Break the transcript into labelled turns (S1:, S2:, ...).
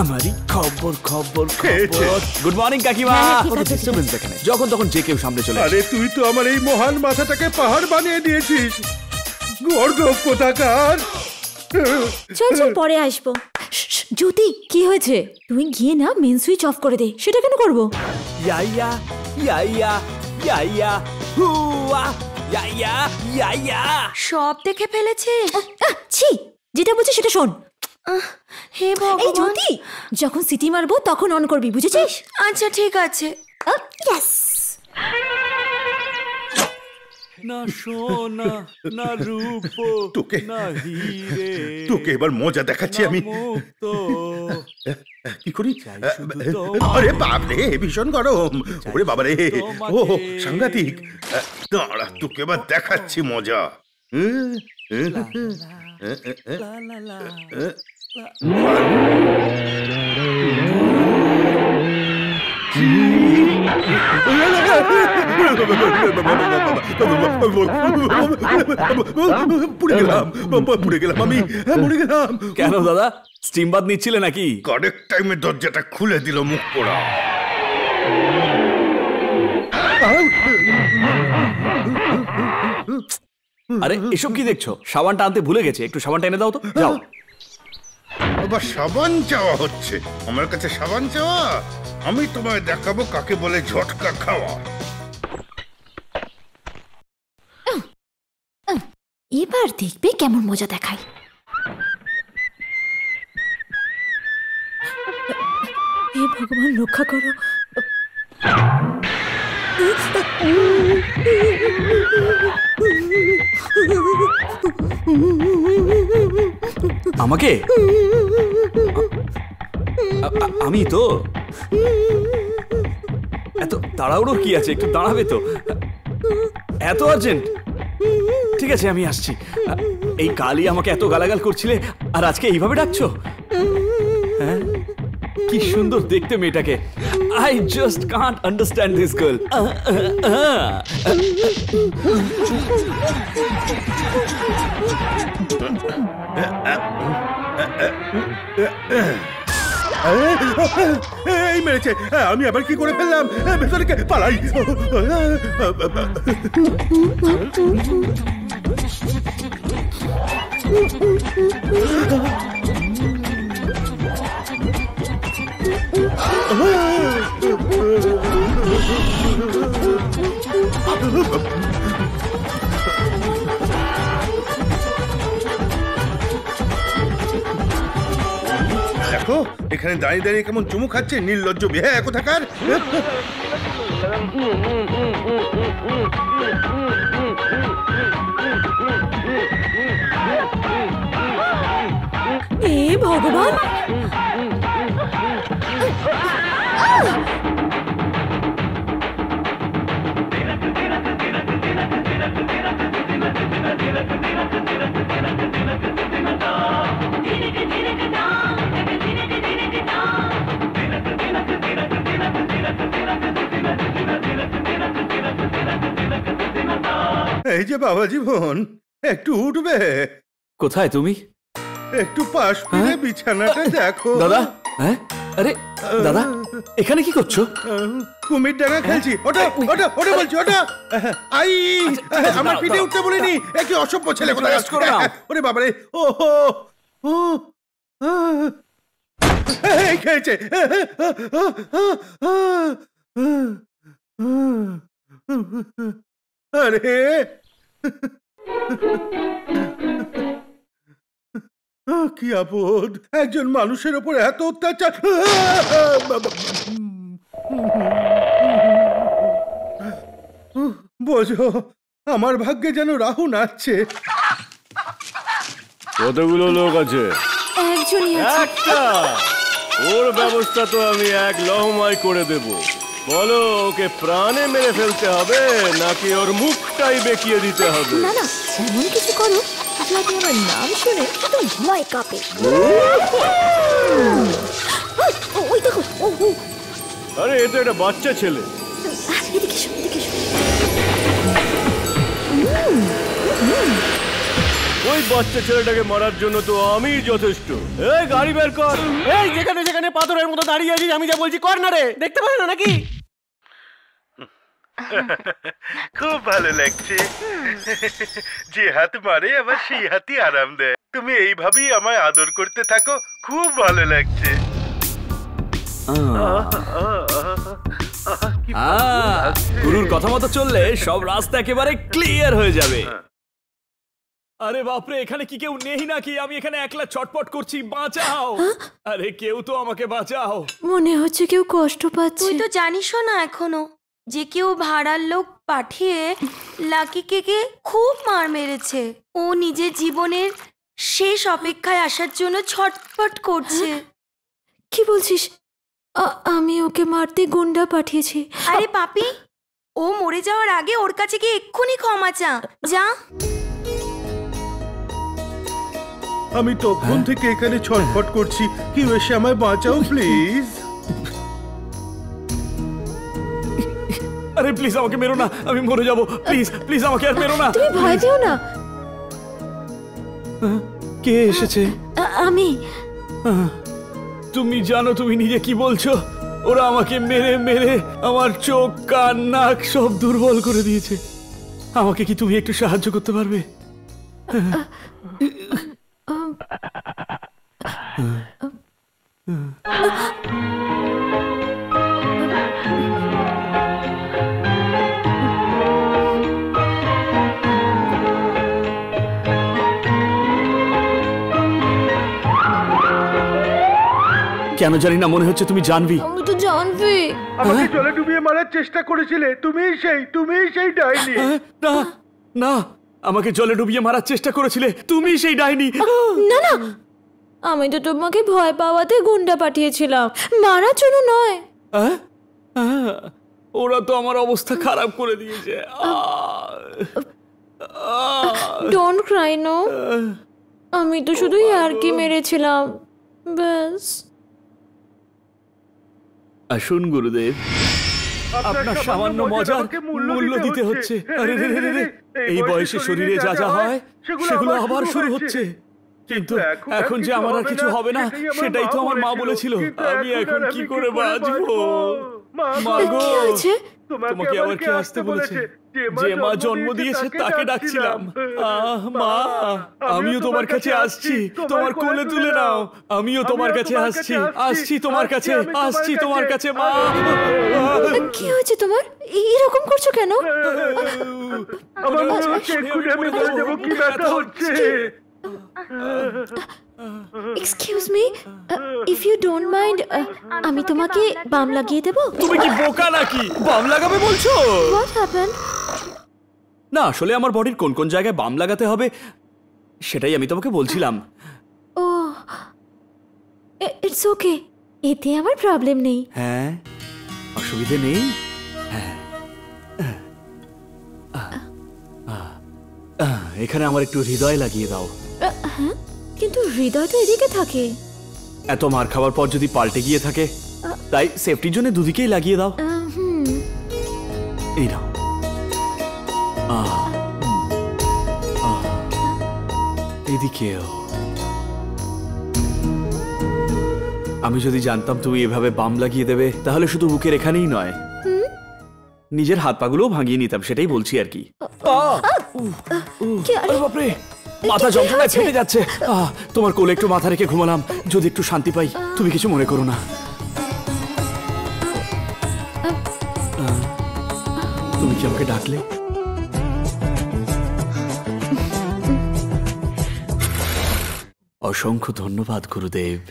S1: আমারই খবর খবর খবর। গুড মর্নিং কাকিমা। ডিস্টারবেন্স দেখেন যখন তখন যে কেউ সামনে চলে।
S2: আরে তুই তো আমার এই মহান মাথাটাকে পাহাড় বানিয়ে দিয়েছিস। গর্দভ কোথাকার।
S3: চল চল পরে আসবো। জ্যোতি কি হয়েছে? তুই গিয়ে না মেন সুইচ অফ করে দে। সেটা কেন করবো?
S1: ইয়া ইয়া ইয়া ইয়া ইয়া ইয়া হুয়া ইয়া ইয়া ইয়া ইয়া।
S4: সব দেখে ফেলেছে।
S3: ছি, যেটা বলছি সেটা শোন।
S4: হে ভগবান।
S3: এই জ্যোতি, যখন সিটি মারবো তখন অন করবি, বুঝেছিস?
S4: আচ্ছা ঠিক আছে।
S3: ইয়েস।
S1: না সোনা না রূপ
S2: তোকে
S1: না হিরে,
S2: তোকে এবার মজা দেখাচ্ছি আমি।
S1: মুক্ত
S2: কি করি?
S1: শুধু
S2: আরে বাপরে, ভীষণ গরম। ওরে বাবারে, ও সাংঘাতিক। দাঁড়া, তোকে এবার দেখাচ্ছি মজা।
S1: লা লা লা।
S2: পুড়ে গেলাম আমি, মরে গেলাম।
S1: কেন দাদা, স্টিম বাদ নিচ্ছিলে নাকি?
S2: কারেক্ট টাইমে দরজাটা খুলে দিল মুখ পোড়া।
S1: আরে এসব কি দেখছো? সাবানটা আনতে ভুলে গেছে, একটু সাবানটা এনে দাও তো। যাও।
S2: আবার সাবান চাওয়া হচ্ছে আমার কাছে? সাবান চাওয়া? আমি তোমায় দেখাবো কাকে বলে ঝটকা খাওয়া।
S3: এবার দেখবে কেমন মজা দেখায়। হে ভগবান, রক্ষা করো।
S1: আমাকে? আমি তো। এত তাড়াহুড়ো কি আছে? একটু দাঁড়াবে তো? এত আর্জেন্ট? ঠিক আছে, আমি আসছি। এই কালই আমাকে এত গালাগাল করছিলে, আর আজকে এইভাবে ডাকছো? হ্যাঁ, কি সুন্দর দেখতে মেয়েটাকে। I just can't understand this girl.
S2: এই মেরেছে। আমি আবার কি করে ফেললাম? ভেতরে পালাই। দেখো, এখানে দাঁড়িয়ে দাঁড়িয়ে কেমন চুমু খাচ্ছে নির্লজ্জ বেহায়া কোথাকার।
S3: হে ভগবান।
S2: এই যে বাবা জীবন, একটু উঠবে?
S1: কোথায় তুমি?
S2: একটু পাশ ফিরে বিছানাটা দেখো।
S1: দাদা, হ্যাঁ? আরে দাদা, এখানে কি করছো?
S2: কুমির ডাঙা খেলছি। ওটা ওটা ওটা বলছি, ওটা। আই, আমার পিঠে উঠতে বলিনি। কি অসভ্য ছেলে কোথায়। ওরে বাবারে, ওহো, ও এই খেয়েছে। আরে কি আপদ, একজন মানুষের উপর এত অত্যাচার। বোঝো, আমার ভাগ্যে যেন রাহু নাচছে।
S5: কতগুলো লোক আছে?
S3: একজনই আছে।
S5: একটা। ওর ব্যবস্থা তো আমি এক লহমায় করে দেব। বলো, ওকে প্রাণে মেরে ফেলতে হবে নাকি ওর মুখটাই বেঁকিয়ে দিতে হবে?
S3: না না, এমন কিছু করো যাতে আমার নাম শুনে তো ভয় কাঁপে। ওই দেখো।
S5: আরে এ তো একটা বাচ্চা ছেলে।
S3: এদিকে এসো, এদিকে এসো।
S5: ওই বাচ্চা ছেলেটাকে মারার জন্য তো আমি যথেষ্ট। এই গাড়ি বের কর।
S6: এই যেখানে যেখানে পাথরের মতো দাঁড়িয়ে আছিস, আমি যা বলছি কর না রে, দেখতে পাস না নাকি?
S7: খুব ভালো লাগছে। যে হাত মারে আবার সেই হাতই আরাম দেয়। তুমি এইভাবেই আমায় আদর করতে থাকো, খুব ভালো লাগছে।
S1: গুরুর কথা মতো চললে সব রাস্তা একেবারে ক্লিয়ার হয়ে যাবে। আরে বাপরে, এখানে কি কেউ নেই নাকি? আমি এখানে একলা ছটপট করছি, বাঁচাও! আরে কেউ তো আমাকে বাঁচাও।
S3: মনে হচ্ছে কেউ কষ্ট পাচ্ছে।
S4: তুই তো জানিসও না এখনো যে কেউ ভাড়ার লোক পাঠিয়ে লাকিকে খুব মার মেরেছে। ও নিজের জীবনের শেষ অপেক্ষায় আসার জন্য ছটফট করছে।
S3: কি বলছিস? আমি ওকে মারতে গুন্ডা পাঠিয়েছি।
S4: আরে পাপি, ও মরে যাওয়ার আগে ওর কাছে গিয়ে এক্ষুনি ক্ষমা চা। যা।
S2: আমি তখন থেকে এখানে ছটফট করছি, কেউ এসে আমায় বাঁচাও প্লিজ।
S1: আরে প্লিজ আমাকে মেরো না, আমি মরে যাবো। প্লিজ প্লিজ আমাকে আর মেরো না।
S3: তুমি ভয় পেও না।
S1: কে এসেছে?
S3: আমি।
S1: তুমি জানো তুমি নিজে কি বলছো? ওরা আমাকে মেরে মেরে আমার চোখ, কান, নাক সব দুর্বল করে দিয়েছে। আমাকে কি তুমি একটু সাহায্য করতে পারবে? কেন জানি না মনে হচ্ছে তুমি জানবি।
S3: আমি তো জানবি।
S2: আমাকে জলে ডুবিয়ে মারার চেষ্টা করেছিলে, তুমিই সেই ডাইনি।
S1: না না, আমাকে জলে ডুবিয়ে মারার চেষ্টা করেছিলে, তুমি সেই ডাইনি।
S3: না না, আমি তো তোমাকে ভয় পাওয়াতে গুন্ডা পাঠিয়েছিলাম, মারার জন্য নয়।
S1: ওরা তো আমার অবস্থা খারাপ করে দিয়েছে।
S3: ডোন্ট ক্রাই নো, আমি তো শুধু ইয়ার্কি মেরেছিলাম, ব্যাস।
S1: আসুন গুরুদেব, আপনার সামান্য মজার মূল্য দিতে হচ্ছে। আরে রে রে রে, এই বয়সে শরীরে যা যা হয় সেগুলো আবার শুরু হচ্ছে। কিন্তু এখন যে আমার আর কিছু হবে না, সেটাই তো আমার মা বলেছিল। আমি এখন কি করে বাঁচবো? মা গো,
S3: কি হয়েছে?
S1: তোমাকে আবার কে আসতে বলেছে? যে মা জন্ম দিয়েছে তাকে ডাকছিলাম। মা, আমিও তোমার কাছে আসছি, তোমার কোলে তুলে নাও। আমিও তোমার কাছে আসছি, আসছি তোমার কাছে, আসছি তোমার কাছে। মা,
S3: কি হয়েছে তোমার? এরকম করছো কেন?
S2: আমার মনে হচ্ছে এক্ষুনি আমি মরে যাবো, কি ব্যথা হচ্ছে।
S3: Excuse me, if you don't mind, আমি তোমাকে বাম লাগিয়ে দেব?
S1: তুমি কি বোকা নাকি? বাম লাগাবে বলছো?
S3: What happened?
S1: না, আসলে আমার বডির কোন কোন জায়গায় বাম লাগাতে হবে সেটাই আমি তোমাকে বলছিলাম।
S3: ও, ইটস ওকে, এতে আমার প্রবলেম নেই।
S1: হ্যাঁ, অসুবিধে নেই। হ্যাঁ, এখানে আমার একটু হৃদয় লাগিয়ে দাও।
S3: হ্যাঁ, কিন্তু হৃদয় তো এদিকে থাকে।
S1: এত মার খাওয়ার পর যদি পাল্টে গিয়ে থাকে, তাই সেফটির জন্য দুদিকেই লাগিয়ে দাও। এই নাও। এদিকেও। আমি যদি জানতাম তুমি এভাবে বাম লাগিয়ে দেবে, তাহলে শুধু বুকের এখানেই নয়, নিজের হাত পাগুলোও ভাঙিয়ে নিতাম। সেটাই বলছি আর কি। বাপরে, মাথা যন্ত্রণায় ফেটে যাচ্ছে। তোমার কোলে একটু মাথা রেখে ঘুমালাম, যদি একটু শান্তি পাই। তুমি কিছু মনে করো না। তুমি কি আমাকে ডাকলে? অসংখ্য ধন্যবাদ গুরুদেব।